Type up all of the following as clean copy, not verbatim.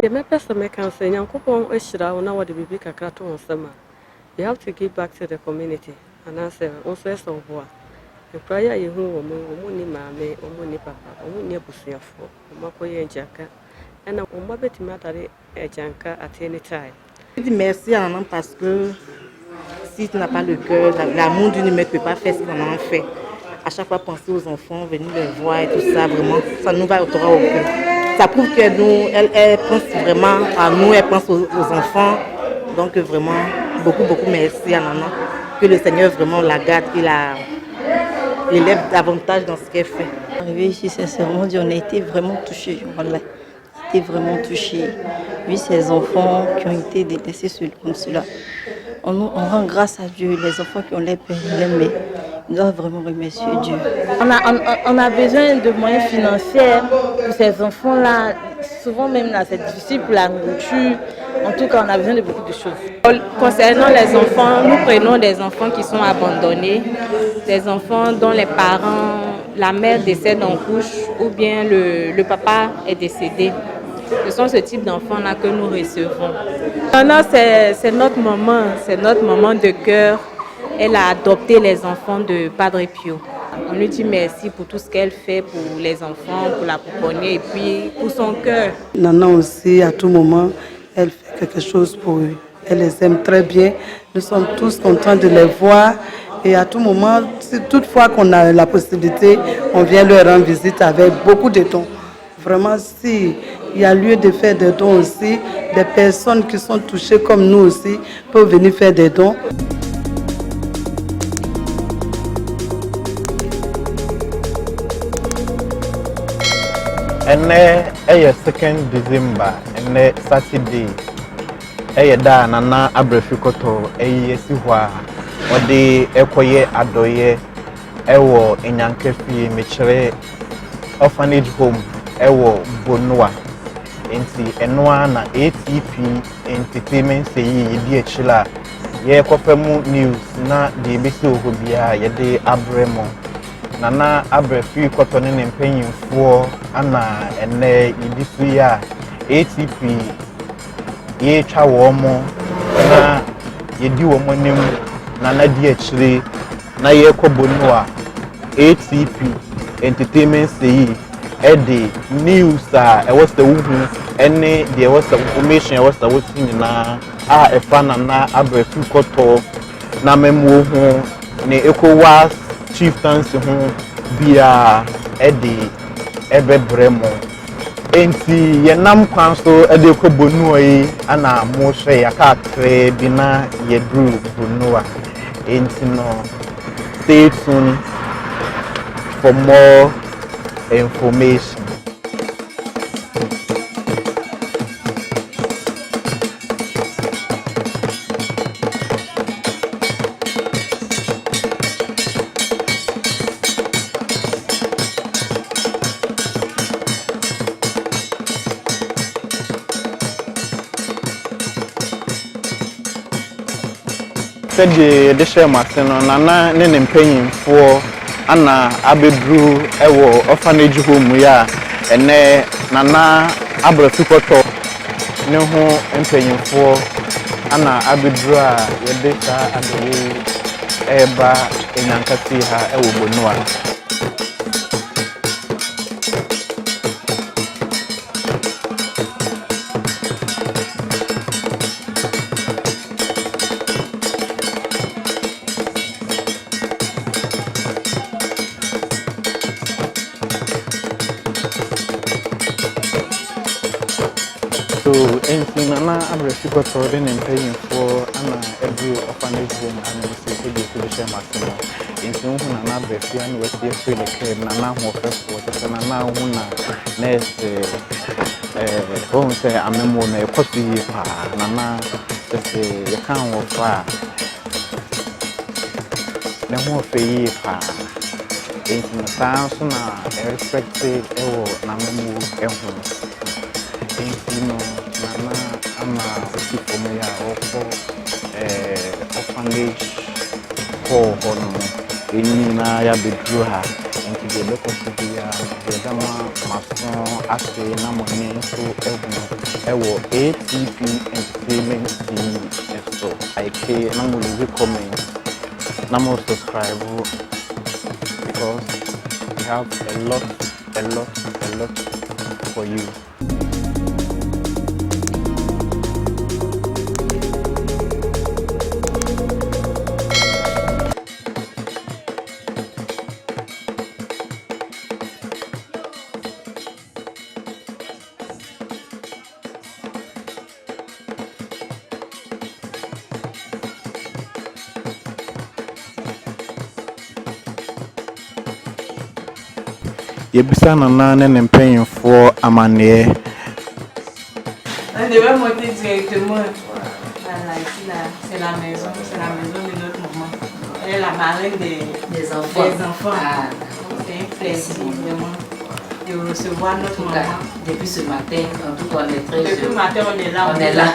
The me person me can say nyankopon ehira wo na wo de bibi kakra to onsema. You have to give back to the community and answer also so boa. The prayer you hu wo ni maame, wo ni papa, wo ni abusuafo, wo makoye njaka. And on ma betimi atare ejanka at any time. Je dis merci à maman parce que si tu n'as pas le cœur, l'amour d'une mère ne peut pas faire ce que maman fait. À chaque fois penser aux enfants, venir les voir et tout ça, vraiment, ça nous va au droit au cœur. Ça prouve que nous, elle pense vraiment à nous, elle pense aux enfants. Donc vraiment, beaucoup merci à maman. Que le Seigneur vraiment la garde et l'élève davantage dans ce qu'elle fait. Arrivé ici, sincèrement, on a été vraiment touchés. Voilà. On a été vraiment touchés. Oui, ces enfants qui ont été délaissés comme cela. On rend grâce à Dieu, les enfants qui ont les pères, les mères. Ils doivent vraiment remercier Dieu. On a besoin de moyens financiers pour ces enfants-là. Souvent même là, c'est difficile pour la nourriture. En tout cas, on a besoin de beaucoup de choses. Concernant les enfants, nous prenons des enfants qui sont abandonnés, des enfants dont les parents, la mère décède en couche ou bien le papa est décédé. Ce sont ce type d'enfants-là que nous recevons. Maintenant, c'est notre moment de cœur. Elle a adopté les enfants de Padre Pio. On lui dit merci pour tout ce qu'elle fait pour les enfants, pour la pouponnière et puis pour son cœur. Nana aussi, à tout moment, elle fait quelque chose pour eux. Elle les aime très bien. Nous sommes tous contents de les voir. Et à tout moment, toutefois qu'on a la possibilité, on vient leur rendre visite avec beaucoup de dons. Vraiment, s'il y a lieu de faire des dons aussi, des personnes qui sont touchées comme nous aussi peuvent venir faire des dons. Ene eye 2nd December, ene Saturday. Eye da nana abrefikoto eye esi ho a ode ekoye adoye ewo enyankefi mechire orphanage home ewo Bonua. Enti enoa na ATP entertainment say yedi achila ye kofemu news na de besi ohobia yede abremo. Nana abrefi kotone ne mpanyimfo ana ene yidisu ya ATP ye twa wo mo na yedi wo mo nim nana di achire na ye kobonu a ATP entertainment say edi news e was the wuhu ene there was the information e was the wetin na efa nana abrefi koto na memu ho ne ECOWAS chieftaincy ho bia ebebremo enti yenam kwan so ede ko Bonua yi ana mo hwe yakakre bi na yedru Bonua enti no stay tuned for more information. Sede de share maseno nana ne mpanyimfo ana abedru ewo orphanage home ya ene nana abrafikoto ne ho mpanyimfo ana abedru a yede sa adoye eba enyankati ha ewo Bonua. So, anything nana abrefikoto de ne mpanyimfo ana every orphanage home and we say the share masino. Anything hu nana abrefia no we dey feel like nana ho fefo nana hu na nurse on say amemo na ekosi pa nana say you can wo fa na ho fe yi pa. Anything na so na respect ewo na memo ehu. Anything no nana ama people me ya ofo orphanage for hono eni na ya bedru ha nti de lokosi ya de dama maso ase na mo ni nso ewo ATP Entertainment TV so like na mo leave comment na mo subscribe because we have a lot for you. Yebisa nana ne mpanyinfo amane. On devait monter directement. Voilà, ici là, c'est la maison de notre maman. Elle est la marraine des enfants. Ah, c'est un plaisir vraiment de recevoir notre maman. Depuis ce matin, en tout cas, on est très Depuis le matin, on est là. On est là.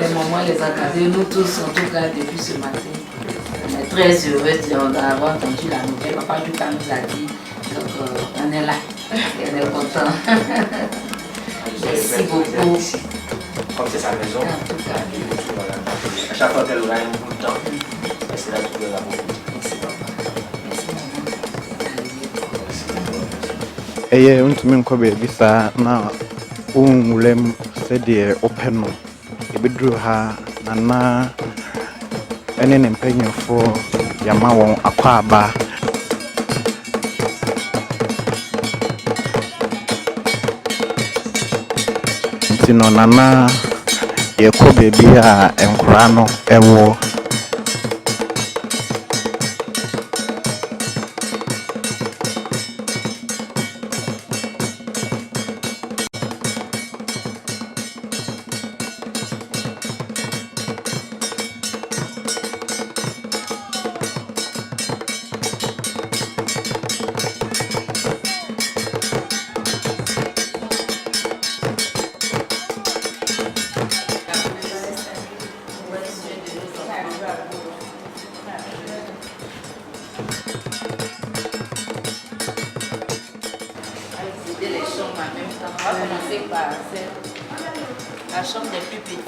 Les mamans, les encadrés, nous tous, en tout cas, depuis ce matin, on est très heureux d'avoir entendu la nouvelle. Papa Duka nous a dit. Donc, on est là, on est content. Merci beaucoup. Comme c'est sa maison, En tout cas, à chaque fois qu'elle aura un bout de temps, elle sera toujours là pour vous. merci papa. Eye untumi nkɔ baabi saa na wonwuram sɛdeɛ wopɛ no ebeduru ha nana ɛne ne mpanyinfo yama wɔn akɔ aba. Nti no nana yɛkɔ baabi a nkora no ɛwɔ. Les chambres en même temps. On va commencer par la chambre des plus petits.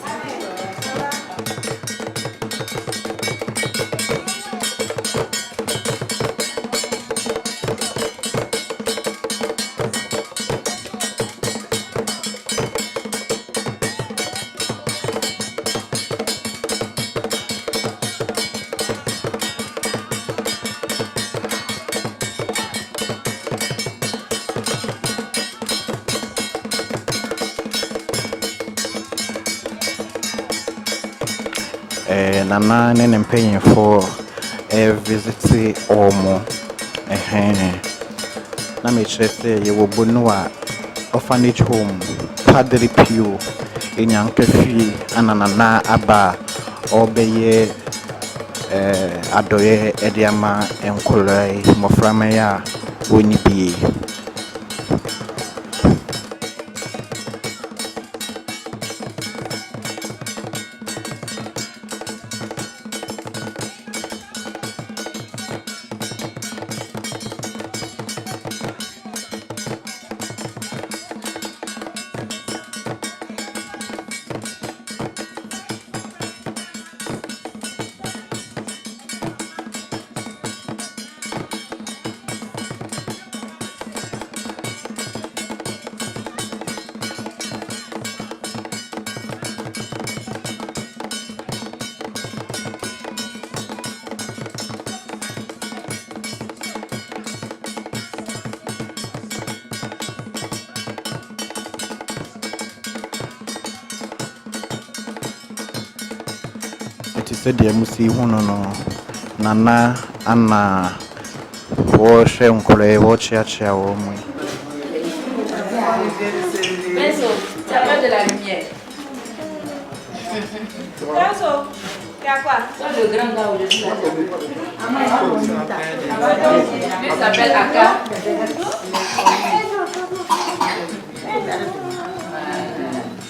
Nana ne mpanyinfo visit omo na me kyerɛ sɛ yɛwɔ Bonua orphanage home Padre Pio enyanka fie ana nana aba ɔbɛyɛ adɔyɛ ɛde ama nkɔlaa mmɔframma a wɔnni bie. Said the Musi Hono Nana Anna Wash and Kore, watch your chair. Benzo, tu as pas de la lumière. Benzo, il y a quoi? Toi, le grand gars aujourd'hui, lui s'appelle Aka.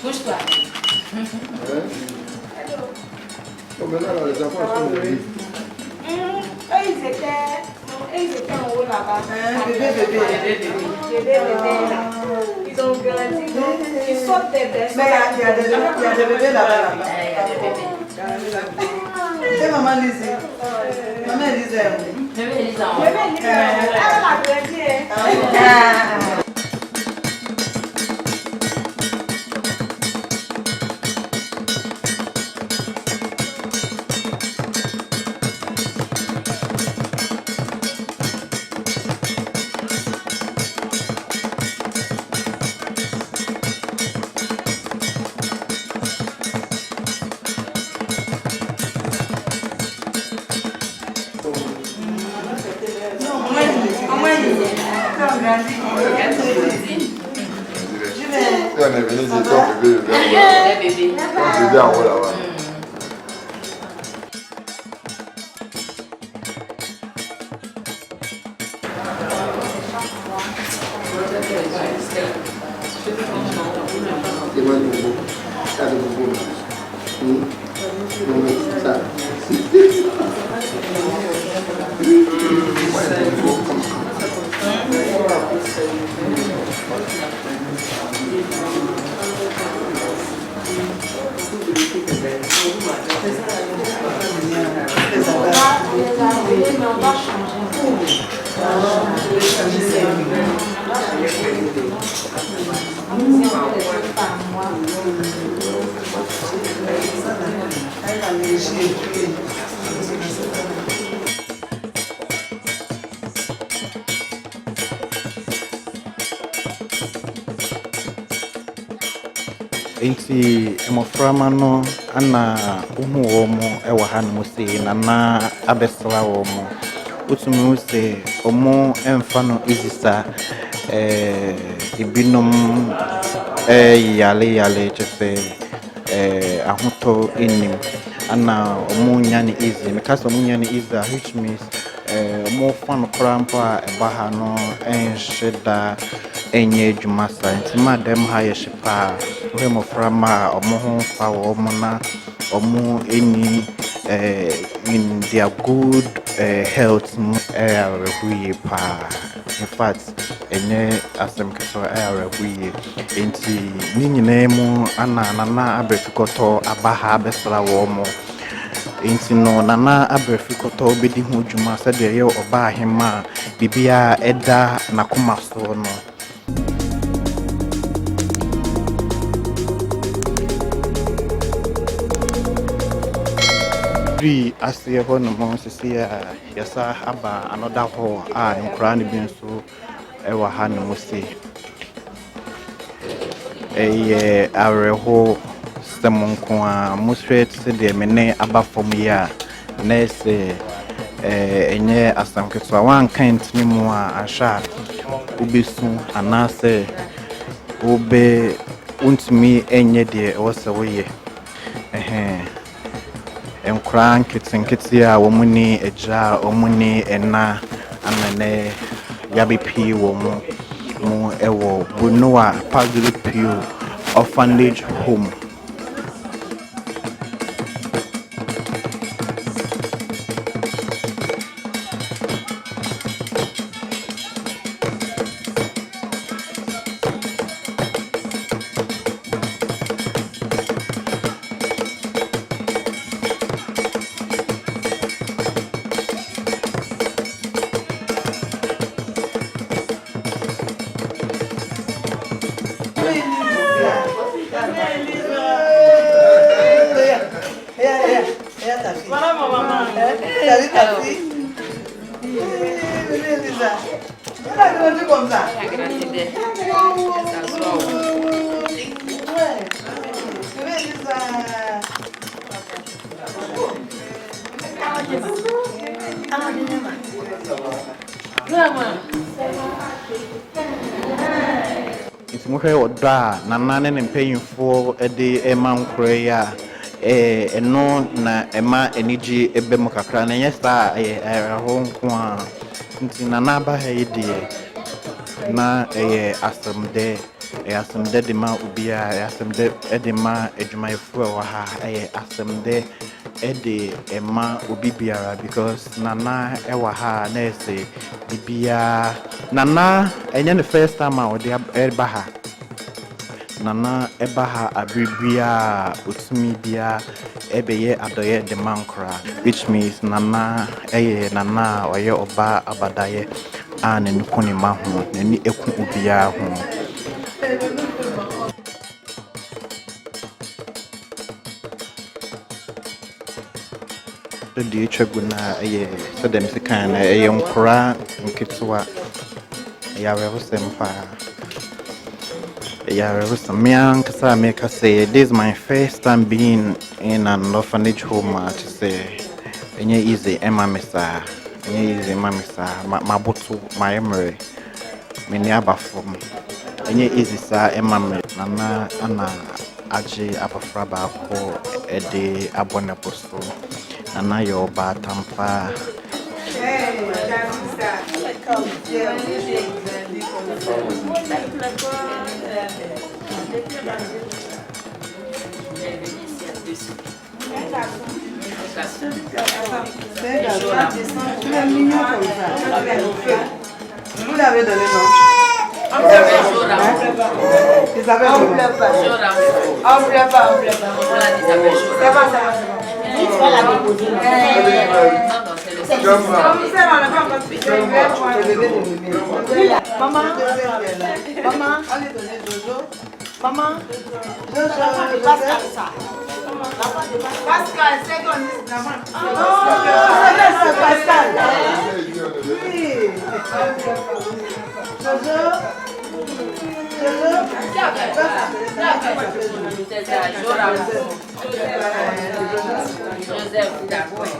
Bouge-toi. Maintenant, les enfants sont au lit. Eux, ils étaient Et ils étaient en haut là-bas. Bébé. Ils ont grandi, donc ils sortent des berceaux. Mais il y a des bébés là-bas. C'est maman Lizzie. Maman Lizzie. Elle a grandi. On est venu ici, ton bébé en haut là-bas. Inti mmɔframma no ana wohu wɔ mo ɛwɔ ha no mu sei nana abɛsra wɔ mo wotumi hu sɛ ɔmo ɛmfa no easy saa ebinom yale kyɛ sɛ ahotɔ ɛnim ana ɔmo nya ne easy meka sɛ ɔmo nya ne easy which means ɔmo fa no koraa mpo a ɛba ha no ɛnhyɛ da ɛnyɛ adwuma saa nti ma dɛm ha yɛ hye paa wohɛ mmɔframma a ɔmo ho fa wɔ ɔmo na ɔmo ɛni in their good health mu awerɛho yie paa in fact ɛnyɛ asɛm ketewa awerɛho yie nti ne nyinaa mu ana nana abrɛfikɔtɔ aba ha abɛsra wɔ mo nti no nana abrɛfikɔtɔ bɛdi ho dwuma sɛdeɛ ɛyɛ ɔbaa ahema a biribiara ɛda n'akoma so no aseɛ hɔ no mo sisi a yɛsa aba another hall a nkora no bi nso ɛwɔ ha no mo se ɛyɛ awerɛho sɛm nko a mohwɛ sɛdeɛ me ne aba fam yi a na ɛsɛ ɛnyɛ asɛm ketewa wanka ntimi mu a ahwɛ a wobɛsu anaasɛ wontumi ɛnyɛ deɛ ɛwɔ sɛ woyɛ nkora nketenkete a wɔn ni agya wɔn ni ɛna anane yabɛpie wɔ mu ɛwɔ Bunoa Padre Pio Orphanage Home. Voilà ma maman. Salut ta fille. Lisa. Elle a grandi comme ça. Elle a grandi bien. Ouais. Lisa. Nti mohwɛ ɔdɔ a nana ne ne mpanyinfoɔ ɛde ɛma nkora yi a ɛno na ɛma anigye ɛbɛ mu kakra na ɛnyɛ saa ɛho nko a nti nana aba ha yi deɛ na ɛyɛ asɛmdɛ de ma obiara ɛyɛ asɛmdɛ de ma adwumayɛfoɔ ɛwɔ ha ɛyɛ asɛmdɛ ɛde ɛma obi biara because nana ɛwɔ ha na ɛsɛ bibia nana ɛnyɛ the first time a ɔde ɛba ha nana ɛba ha abiribia otumi bia ɛbɛyɛ adɔyɛ de mankora which means nana ɛyɛ nana ɔyɛ ɔba abadaye a n'ani ko ne ma ho n'ani eku obiara ho the chaguna so them kind a young cora and kitsua yawe sempa yawe some young kasa make us say this is my first time being in an orphanage home to say any easy emma mesa any easy mamisa mabutu my emery many abafom any easy sa emma nana ana aji abafraba ko ede abona posto Nana yo ba tampa Vous l'avez donné, non? Isabelle, on ne pleure pas. On pleure pas, on pleure pas. C'est pas ça. Maman, allez donner Jojo. Maman, Jojo, Pascal, c'est comme c'est Pascal. Oui. Jojo. Joseph, d'accord. Joseph, d'accord.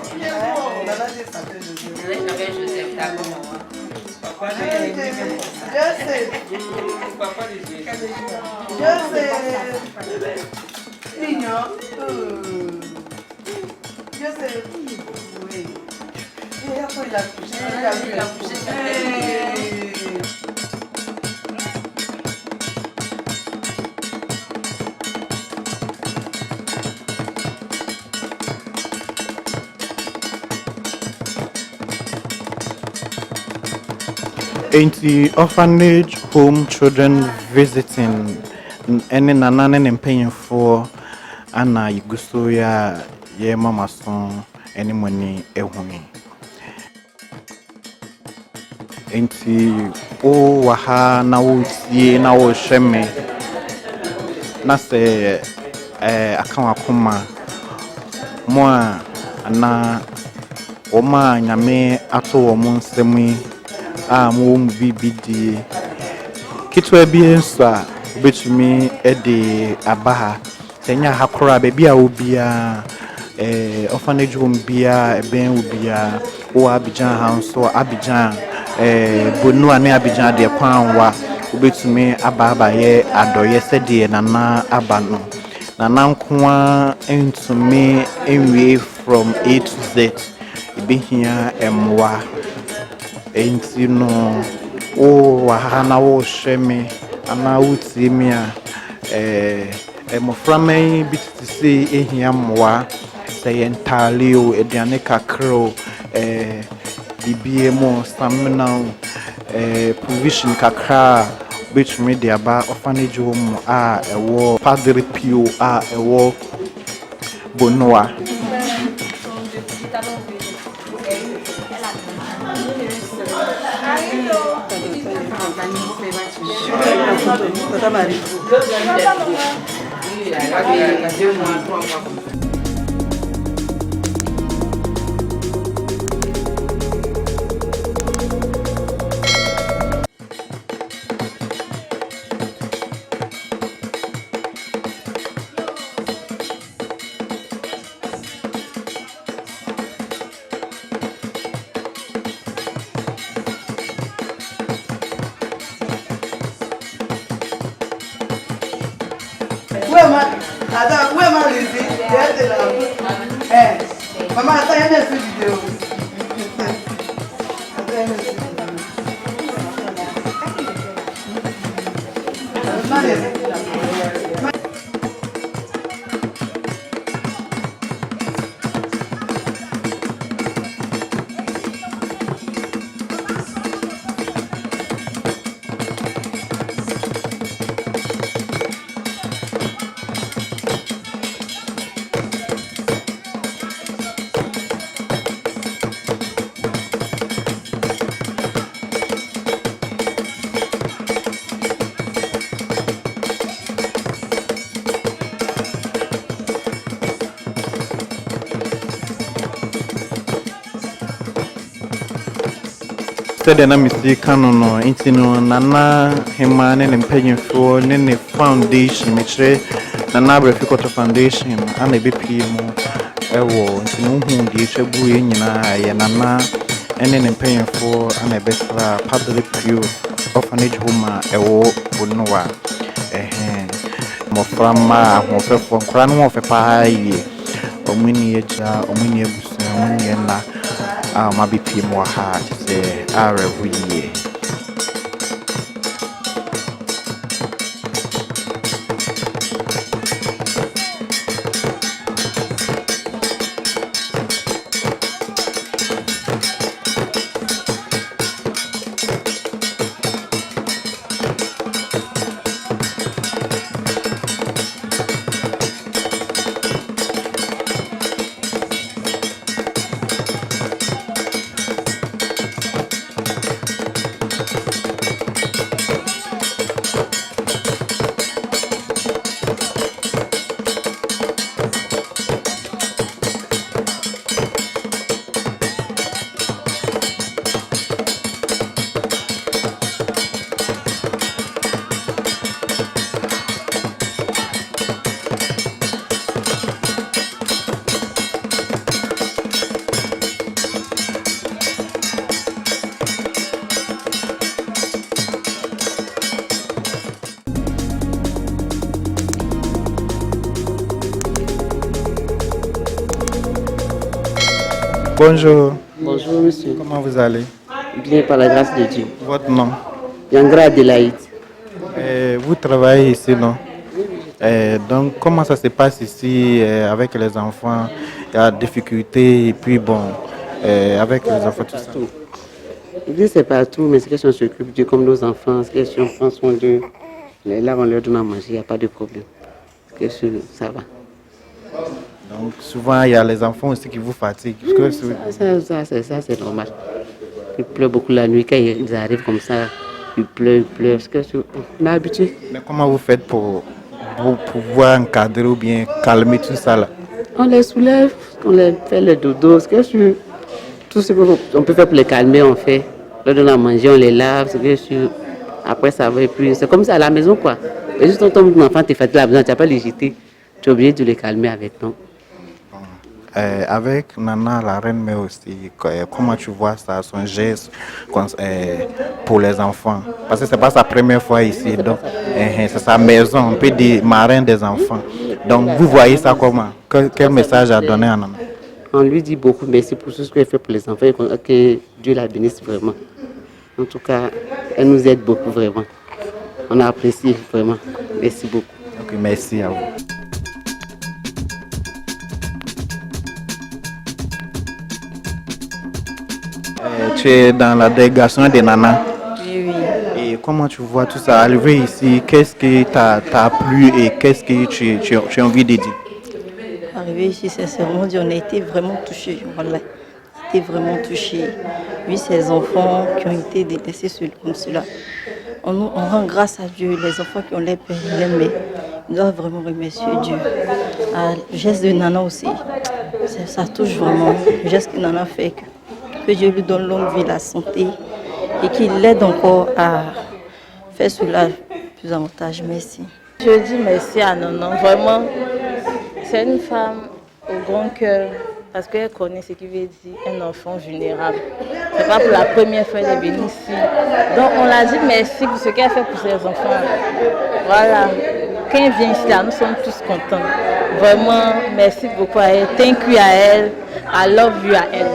Joseph, oui. Il a couché. Ain't orphanage home children visiting any nanane and paying for Anna Yugusoya ye mama son any money ehuni. Ain't o waha na uti na o sheme na se akawa kuma moa na oma nyame ato wo nsemi mo bibidi kitwa bi enso a betumi ede abaha tenya hakora baby a obia orphanage home bia eben obia o Abidjan house so Abidjan bonu ane Abidjan de kwanwa obetumi ababa ye adoye sede nana abano nana nkoa entumi enwie from A to Z ibihia emwa enti no o wahana wo hweme ana wuti mi a moframa bitisi ehia mwa say entirely o ediane kakro bibie mo stamina provision kakra which media ba orphanage home a ewo Padre Pio a ewo Bonoa. Attends, où est ma Lucie? Maman, attends, il y a une vidéo. sɛdeɛ na mesi ka no no nti no Nana Hema ne ne mpanyinfoɔ ne ne foundation mekyerɛ Nana Abrɛfi Kɔtɔ foundation ana ɛbɛpie mu ɛwɔ nti no wohu deɛ ɛtwa gu yɛ nyinaa yɛ Nana ɛne ne mpanyinfoɔ ana ɛbɛsra Padre Pio orphanage home a ɛwɔ Bonoa mmɔfra mma ahoɔfɛfoɔ nkora no wɔfɛ paa yie ɔmo ni agya ɔmo ni abusua ɔmo ni ɛna a ɔmo abɛpie mu wɔ ha kyerɛ sɛ awerɛho yie. Bonjour. Bonjour monsieur. Comment vous allez? Bien par la grâce de Dieu. Votre nom? Yangra Adelaïde. Vous travaillez ici, non? Donc comment ça se passe ici avec les enfants? Il y a des difficultés et puis bon, avec les enfants tout ça. Ici c'est partout, mais c'est question s'occupe d'eux comme nos enfants, c'est question prend soin d'eux. Là on leur donne à manger, il n'y a pas de problème. C'est question ça va. Donc souvent il y a les enfants aussi qui vous fatiguent. Ça c'est normal. Ils pleurent beaucoup la nuit, quand ils arrivent comme ça, ils pleurent. On a habitué. Mais comment vous faites pour pouvoir encadrer ou bien calmer tout ça là? On les soulève, on les fait le dodo, tout ce qu'on peut faire pour les calmer, on fait. On leur donne à manger, on les lave, après ça va plus. C'est comme ça à la maison quoi. Et juste quand ton enfant t'es fatigué à la maison, tu n'as pas les jeter, tu es obligé de les calmer avec toi. Avec Nana, la reine mère aussi, comment tu vois ça, son geste pour les enfants? Parce que ce n'est pas sa première fois ici, donc c'est sa maison, on peut dire marraine des enfants. Donc vous voyez ça comment? Quel message a donné à Nana? On lui dit beaucoup merci pour tout ce qu'elle fait pour les enfants et que Dieu la bénisse vraiment. En tout cas, elle nous aide beaucoup vraiment. On a apprécié vraiment. Merci beaucoup. Ok, merci à vous. Tu es dans la délégation des Nana. Oui, oui. Et comment tu vois tout ça arriver ici? Qu'est-ce qui t'a plu et qu'est-ce que tu as envie de dire? Arrivé ici, sincèrement, on a été vraiment touchés. Voilà. On a été vraiment touchés. Oui, ces enfants qui ont été délaissés comme cela. On rend grâce à Dieu. Les enfants qui ont les pères, les mères, ils doivent vraiment remercier Dieu. Le geste de Nana aussi, ça touche vraiment. Le geste que Nana fait, que Dieu lui donne longue vie, la santé et qu'il l'aide encore à faire cela plus avantage. Merci. Je dis merci à Nana. Vraiment, c'est une femme au grand cœur parce qu'elle connaît ce qui veut dire un enfant vulnérable. C'est pas pour la première fois qu'elle est venue ici. Donc on l'a dit merci pour ce qu'elle fait pour ses enfants. Voilà. Quand elle vient ici, là, nous sommes tous contents. Vraiment, merci beaucoup à elle. Thank you à elle. I love you à elle.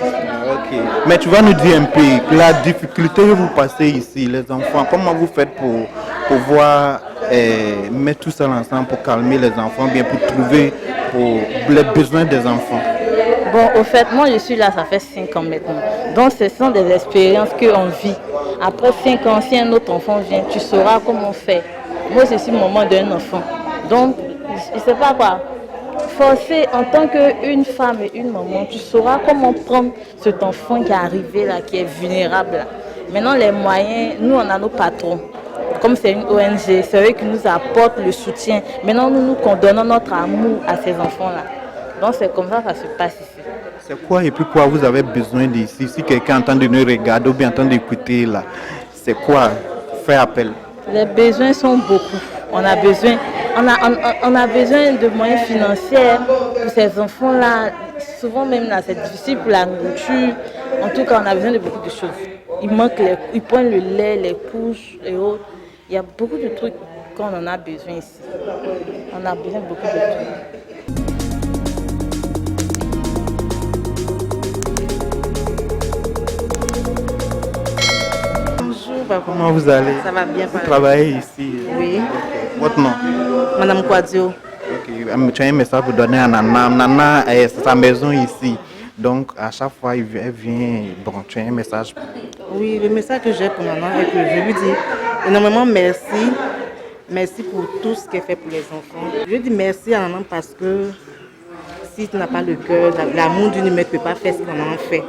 Ok. Mais tu vas nous dire un peu la difficulté que vous passez ici, les enfants. Comment vous faites pour pouvoir mettre tout ça ensemble pour calmer les enfants, bien pour trouver pour les besoins des enfants? Bon, au fait, moi je suis là, ça fait 5 ans maintenant. Donc ce sont des expériences qu'on vit. Après 5 ans, si un autre enfant vient, tu sauras comment faire. Moi, je suis maman d'un enfant. Donc, je ne sais pas quoi. Forcer en tant qu'une femme et une maman, tu sauras comment prendre cet enfant qui est arrivé là, qui est vulnérable là. Maintenant, les moyens, nous on a nos patrons. Comme c'est une ONG, c'est eux qui nous apportent le soutien. Maintenant, nous condonnons notre amour à ces enfants-là. Donc c'est comme ça que ça se passe ici. C'est quoi et puis quoi vous avez besoin d'ici? Si quelqu'un est en train de nous regarder ou bien en train d'écouter là, c'est quoi? Faire appel. Les besoins sont beaucoup. On a besoin de moyens financiers pour ces enfants-là. Souvent même là, c'est difficile pour la nourriture. En tout cas, on a besoin de beaucoup de choses. Ils prennent le lait, les couches et autres. Il y a beaucoup de trucs qu'on en a besoin ici. On a besoin de beaucoup de trucs. Comment vous allez? Ça va bien. Vous travaillez ici? Oui. Votre nom? Madame Quadio. Ok, tu as un message pour donner à Nana. Nana, c'est sa maison ici. Donc, à chaque fois, elle vient. Bon, tu as un message. Oui, le message que j'ai pour Nana est que je lui dis énormément merci. Merci pour tout ce qu'elle fait pour les enfants. Je lui dis merci à Nana parce que si tu n'as pas le cœur, l'amour d'une mère ne peut pas faire ce que Nana fait.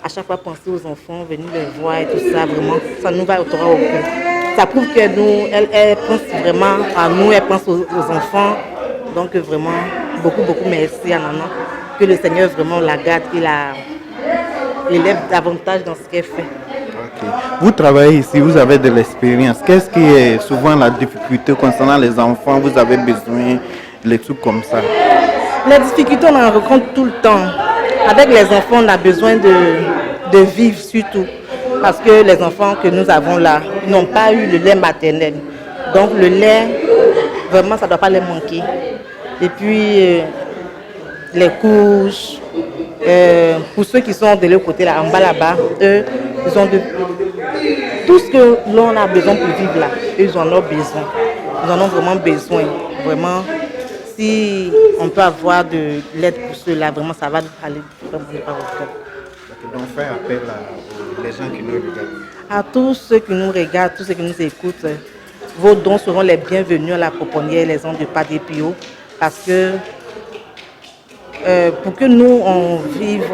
À chaque fois penser aux enfants, venir les voir et tout ça, vraiment, ça nous va au cœur. Ça prouve que nous, elle pense vraiment à nous, elle pense aux enfants. Donc vraiment, beaucoup merci à Nana. Que le Seigneur vraiment la garde et la élève davantage dans ce qu'elle fait. Okay. Vous travaillez ici, vous avez de l'expérience. Qu'est-ce qui est souvent la difficulté concernant les enfants? Vous avez besoin de trucs comme ça? Les difficultés, on en rencontre tout le temps. Avec les enfants, on a besoin de vivre surtout. Parce que les enfants que nous avons là, ils n'ont pas eu le lait maternel. Donc le lait, vraiment, ça ne doit pas les manquer. Et puis, les couches, pour ceux qui sont de l'autre côté, là, en bas là-bas, eux, ils ont tout ce que l'on a besoin pour vivre là, eux, ils en ont besoin. Ils en ont vraiment besoin. Vraiment, si on peut avoir de l'aide pour ceux-là, vraiment, ça va aller vraiment par au cœur. Donc, faire appel aux gens qui nous regardent. À tous ceux qui nous regardent, tous ceux qui nous écoutent, vos dons seront les bienvenus à la pouponnière, les ondes de Padre Pio, parce que pour que nous, on vive,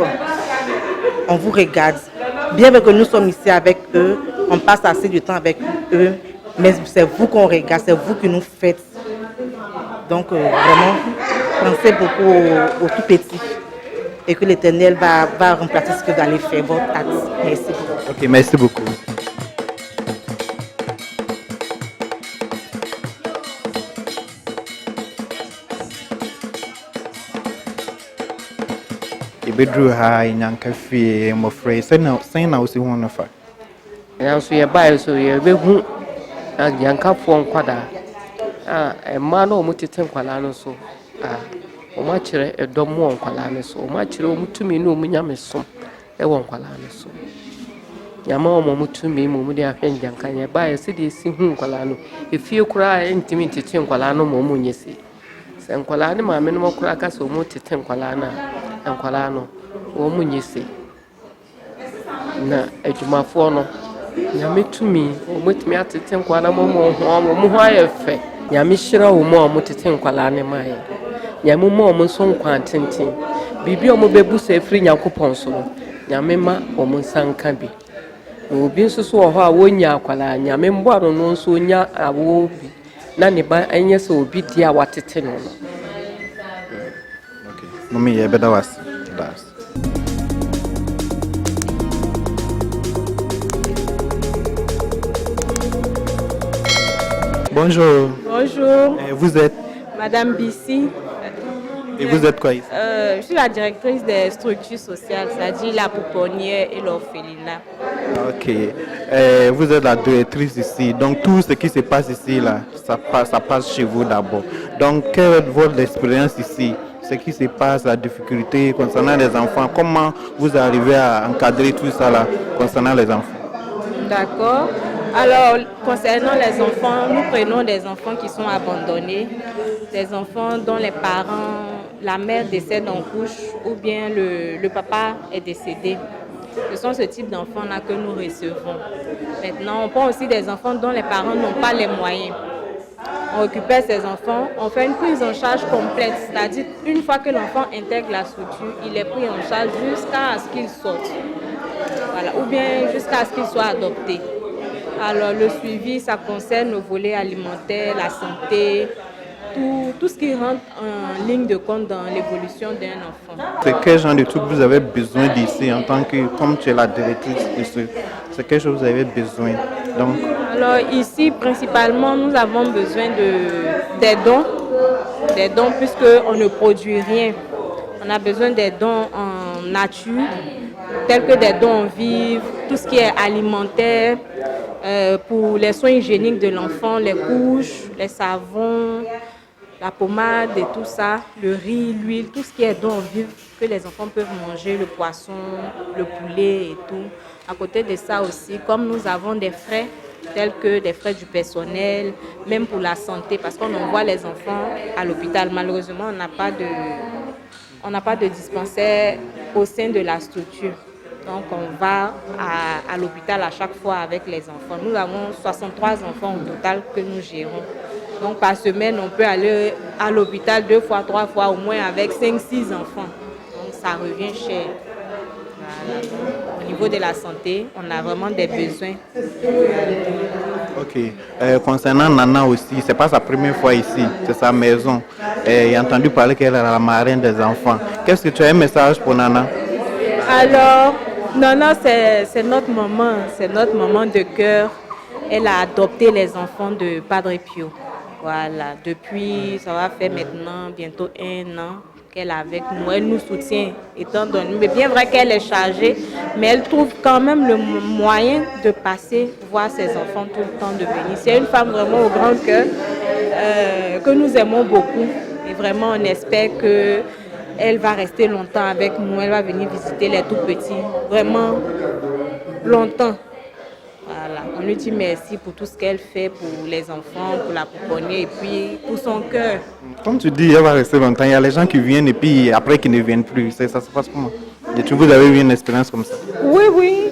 on vous regarde. Bien que nous sommes ici avec eux, on passe assez de temps avec eux, mais c'est vous qu'on regarde, c'est vous qui nous faites. Donc vraiment, pensez beaucoup aux tout petits et que l'Éternel va remplacer ce que vous allez faire, votre acte. Merci beaucoup. Ok, merci beaucoup. Bedru ha nyanka fie mofre sen na osi ho no fa ya so ye bae so ye behu nyanka fo nkwada ma na o mutete nkwala no so o ma kire edom mo nkwala no so o ma kire o mutumi no mu nyame so e wo nkwala no so nyama o mo mutumi mu de ahwe nyanka ye bae se de si hu nkwala no efie kura entimi tete nkwala no mo mu nyesi se nkwala ne ma me no kura ka so mo tete nkwala na nkwala no wo munyese na adwumafo no nyame tumi wo mutumi atete nkwala mo ho ayefe nyame hyira wo mo tete nkwala ne mai nyame mo so nkwa tenten bibi o mo bebusa efiri nyakopon so nyame ma o mo sanka bi obi nso so wo ho a wonya akwala nyame mboaro no nso nya awo bi na ne ba enye se obi dia watete no no. Mami, é bedawas. Bonjour. Bonjour. Vous êtes Madame Bissi. Et vous êtes quoi ici? Je suis la directrice des structures sociales, c'est-à-dire la pouponnière et l'orphelinat. Ok. Vous êtes la directrice ici. Donc tout ce qui se passe ici, là, ça passe chez vous d'abord. Donc quelle est votre expérience ici? Ce qui se passe, la difficulté concernant les enfants, comment vous arrivez à encadrer tout ça là concernant les enfants? D'accord. Alors, concernant les enfants, nous prenons des enfants qui sont abandonnés, des enfants dont les parents, la mère décède en couche ou bien le papa est décédé. Ce sont ce type d'enfants-là que nous recevons. Maintenant, on prend aussi des enfants dont les parents n'ont pas les moyens. On récupère ces enfants, on fait une prise en charge complète, c'est-à-dire une fois que l'enfant intègre la structure, il est pris en charge jusqu'à ce qu'il sorte, voilà, ou bien jusqu'à ce qu'il soit adopté. Alors le suivi, ça concerne le volet alimentaire, la santé, tout ce qui rentre en ligne de compte dans l'évolution d'un enfant. C'est quel genre de truc vous avez besoin d'ici en tant que, comme tu es la directrice de ce, c'est quel chose vous avez besoin? Donc, alors ici, principalement, nous avons besoin des dons puisqu'on ne produit rien. On a besoin des dons en nature, tels que des dons en vivre, tout ce qui est alimentaire, pour les soins hygiéniques de l'enfant, les couches, les savons, la pommade et tout ça, le riz, l'huile, tout ce qui est dons en vivre que les enfants peuvent manger, le poisson, le poulet et tout. À côté de ça aussi, comme nous avons des frais, tels que des frais du personnel, même pour la santé, parce qu'on envoie les enfants à l'hôpital. Malheureusement, on n'a pas de dispensaire au sein de la structure. Donc, on va à l'hôpital à chaque fois avec les enfants. Nous avons 63 enfants au total que nous gérons. Donc, par semaine, on peut aller à l'hôpital 2 fois, 3 fois au moins avec 5-6 enfants. Donc, ça revient cher. Voilà. Au niveau de la santé, on a vraiment des besoins. Ok. Concernant Nana aussi, c'est pas sa première fois ici, c'est sa maison. J'ai entendu parler qu'elle est la marraine des enfants. Qu'est-ce que tu as un message pour Nana? Alors, Nana, c'est notre maman de cœur. Elle a adopté les enfants de Padre Pio. Voilà, depuis, ça va faire maintenant bientôt 1 an qu'elle est avec nous. Elle nous soutient, étant donné, mais bien vrai qu'elle est chargée, mais elle trouve quand même le moyen de passer voir ses enfants tout le temps, de venir. C'est une femme vraiment au grand cœur, que nous aimons beaucoup. Et vraiment, on espère qu'elle va rester longtemps avec nous. Elle va venir visiter les tout petits, vraiment longtemps. Voilà. On lui dit merci pour tout ce qu'elle fait pour les enfants, pour la pouponnière et puis pour son cœur. Comme tu dis, elle va rester longtemps. Il y a les gens qui viennent et puis après qui ne viennent plus. Ça se passe comment? Et vous avez eu une expérience comme ça? Oui.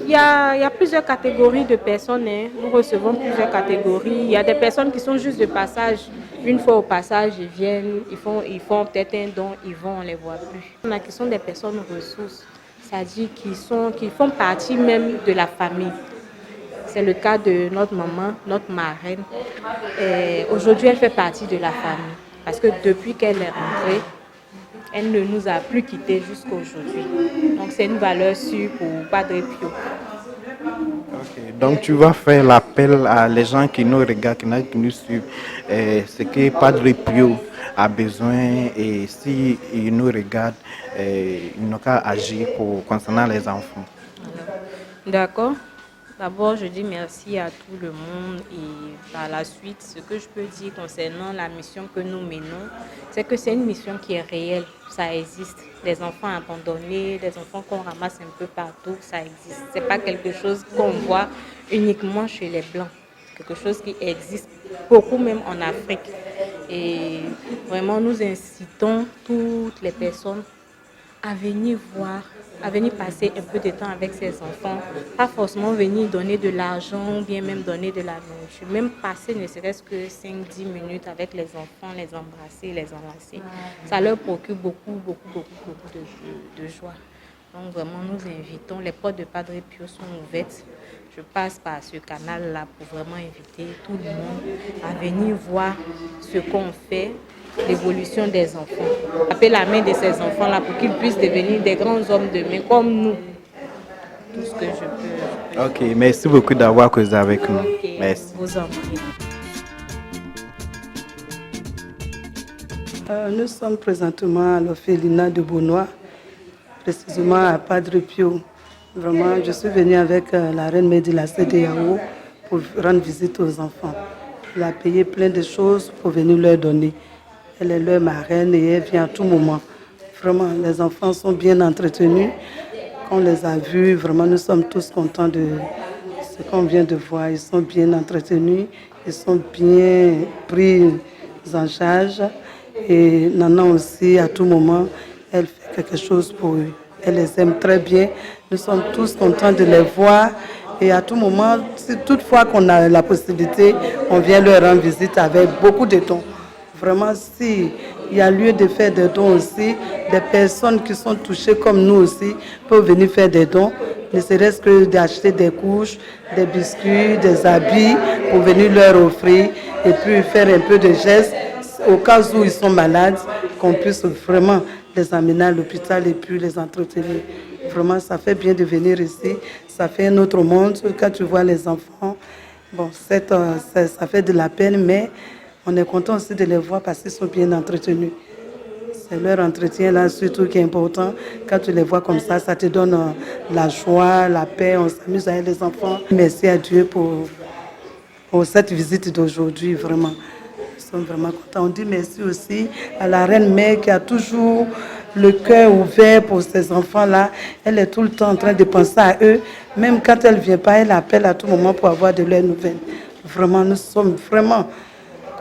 Il y a plusieurs catégories de personnes. Hein. Nous recevons plusieurs catégories. Il y a des personnes qui sont juste de passage. Une fois au passage, ils viennent, ils font peut-être un don, ils vont, on ne les voit plus. Il y en a qui sont des personnes ressources, c'est-à-dire qui font partie même de la famille. C'est le cas de notre maman, notre marraine. Aujourd'hui, elle fait partie de la famille. Parce que depuis qu'elle est rentrée, elle ne nous a plus quittés jusqu'à aujourd'hui. Donc c'est une valeur sûre pour Padre Pio. Okay. Donc tu vas faire l'appel à les gens qui nous regardent, qui nous suivent, ce que Padre Pio a besoin et si ils nous regardent, ils n'ont qu'à agir concernant les enfants. D'accord. D'abord, je dis merci à tout le monde et par la suite, ce que je peux dire concernant la mission que nous menons, c'est que c'est une mission qui est réelle, ça existe. Des enfants abandonnés, des enfants qu'on ramasse un peu partout, ça existe. Ce n'est pas quelque chose qu'on voit uniquement chez les Blancs, quelque chose qui existe beaucoup même en Afrique. Et vraiment, nous incitons toutes les personnes à venir voir, à venir passer un peu de temps avec ses enfants, pas forcément venir donner de l'argent ou bien même donner de la nourriture, même passer ne serait-ce que 5-10 minutes avec les enfants, les embrasser, les enlacer. Ça leur procure beaucoup de joie. Donc vraiment, nous invitons, les portes de Padre Pio sont ouvertes. Je passe par ce canal-là pour vraiment inviter tout le monde à venir voir ce qu'on fait, l'évolution des enfants. Taper la main de ces enfants-là pour qu'ils puissent devenir des grands hommes demain comme nous. Tout ce que je peux. Ok, merci beaucoup d'avoir causé avec nous. Okay, merci. Vous en prie. Nous sommes présentement à l'orphelinat de Beaunois, précisément à Padre Pio. Vraiment, je suis venue avec la reine mère de la CEDEAO pour rendre visite aux enfants. Elle a payé plein de choses pour venir leur donner. Elle est leur marraine et elle vient à tout moment. Vraiment, les enfants sont bien entretenus. Quand on les a vus, vraiment, nous sommes tous contents de ce qu'on vient de voir. Ils sont bien entretenus, ils sont bien pris en charge. Et Nana aussi, à tout moment, elle fait quelque chose pour eux. Elle les aime très bien. Nous sommes tous contents de les voir. Et à tout moment, si toutefois qu'on a la possibilité, on vient leur rendre visite avec beaucoup de dons. Vraiment, s'il y a lieu de faire des dons aussi, des personnes qui sont touchées comme nous aussi peuvent venir faire des dons. Ne serait-ce que d'acheter des couches, des biscuits, des habits pour venir leur offrir et puis faire un peu de gestes. au cas où ils sont malades, qu'on puisse vraiment les amener à l'hôpital et puis les entretenir. Vraiment, ça fait bien de venir ici. Ça fait un autre monde. Quand tu vois les enfants, bon, ça fait de la peine, mais on est content aussi de les voir parce qu'ils sont bien entretenus. C'est leur entretien là surtout qui est important. Quand tu les vois comme ça te donne la joie, la paix. On s'amuse avec les enfants. Merci à Dieu pour cette visite d'aujourd'hui, vraiment. Nous sommes vraiment contents. On dit merci aussi à la Reine-Mère qui a toujours le cœur ouvert pour ces enfants-là. Elle est tout le temps en train de penser à eux. Même quand elle ne vient pas, elle appelle à tout moment pour avoir de leurs nouvelles. Vraiment, nous sommes vraiment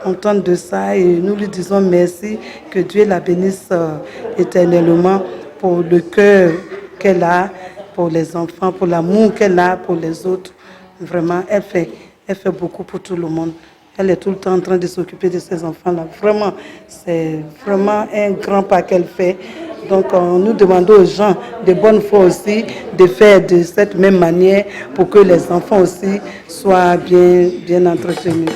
contente de ça et nous lui disons merci, que Dieu la bénisse éternellement pour le cœur qu'elle a pour les enfants, pour l'amour qu'elle a pour les autres. Vraiment, elle fait beaucoup pour tout le monde. Elle est tout le temps en train de s'occuper de ces enfants-là. Vraiment, c'est vraiment un grand pas qu'elle fait. Donc, nous demandons aux gens de bonne foi aussi de faire de cette même manière pour que les enfants aussi soient bien entretenus.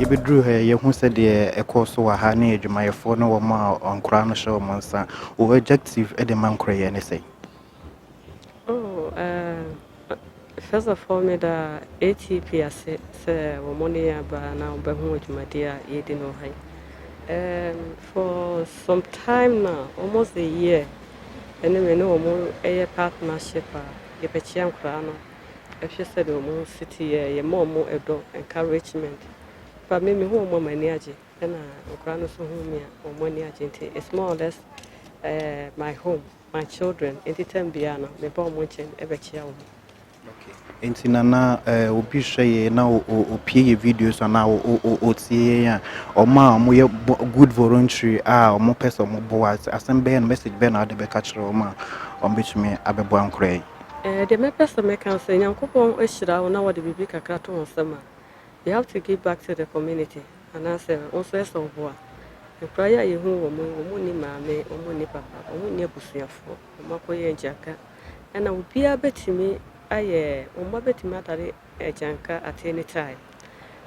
Yɛbɛduru ha yɛhu sɛdeɛ ɛkɔ so wɔ ha ne adwumayɛfoɔ no wɔ ma nkora no hyɛ wɔn nsa. Wo objective de ma nkora yɛ ne sɛ? First of all, me da ATP ase sɛ wɔn ne yɛ aba na wɔbɛho adwumadeɛ a yɛdi no ha. For some time now, almost a year, ɛne me ne wɔn ɛyɛ partnership a yɛbɛkyia nkora no. Ɛhwɛ sɛ deɛ wɔn city yɛ ma wɔn ɛdɔ encouragement. But me who am mani agye and nkora no so hu me a wɔn ani agye nti it's more or less my home, my children. Nti time bia no me ba wɔn nkyɛn ɛbɛkyia wɔn. Nti nana obi hwɛ yɛ na opie yɛ videos ana otie yɛ a ɔma a ɔmoyɛ good voluntary a ɔmo pɛ sɛ ɔmo boa asɛm bɛyɛ no message bɛyɛ na ɔde bɛka kyerɛ ɔmo a ɔmbɛtumi abɛboa nkora yi. Deɛ mɛpɛ sɛ mɛka sɛ Nyankopɔn ahyira wo na wɔde biribi kakra to wɔn nsam a you have to give back to the community. And I say, also, as a boy, the prayer you who ni mammy, or ni papa, or ni busia for, or Makoya and Jacka. And I will be a bet to me, I or my bet matter a janka at any time.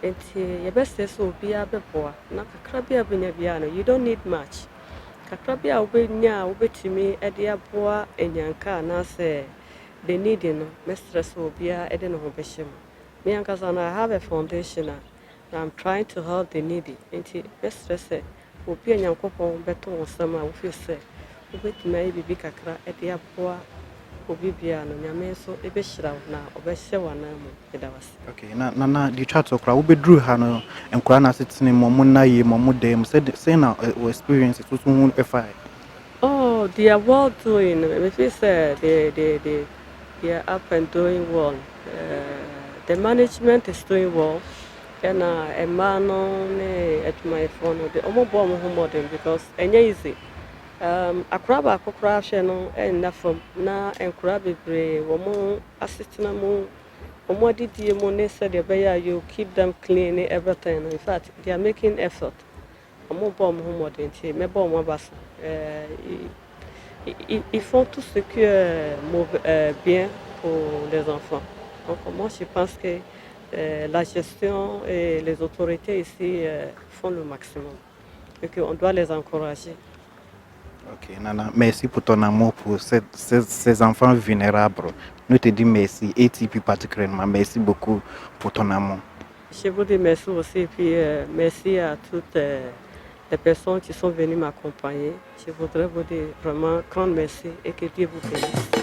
And your best says will be a boy, not a crabby abiano. You don't need much. Kakrabia will be now, will be to me a dear boy and yanka, and I say, the needing, mistress will be a Eden Bisham. Me and Kazana, I have a foundation and I'm trying to help the needy. Nti best say, will be a young couple better or summer, if you say, who maybe be kakra at the poor, who be piano, Yaman so a bishra now, or best show one with us. Okay, Nana, the chat of crowd will be drew Hano and Krana sits in Momuna, Momudem said, say now, experience it was soon a fight. Oh, they are well doing. If you say they are up and doing well. The management is doing well, and a man on at my phone, the Omobom home because any easy. A crab, a crash, and enough from now and crabby bray, woman, assistant moon, or more did you money said you keep them clean everything. In fact, they are making effort. Omobom home tea, me bon one bus. Ils font tout ce qui est bien pour les enfants. Donc moi je pense que la gestion et les autorités ici font le maximum et qu'on doit les encourager. Ok, Nana, merci pour ton amour pour ces enfants vulnérables. Nous te disons merci, et Tipeee particulièrement, merci beaucoup pour ton amour. Je vous dis merci aussi, et puis merci à toutes les personnes qui sont venues m'accompagner. Je voudrais vous dire vraiment grand merci et que Dieu vous bénisse.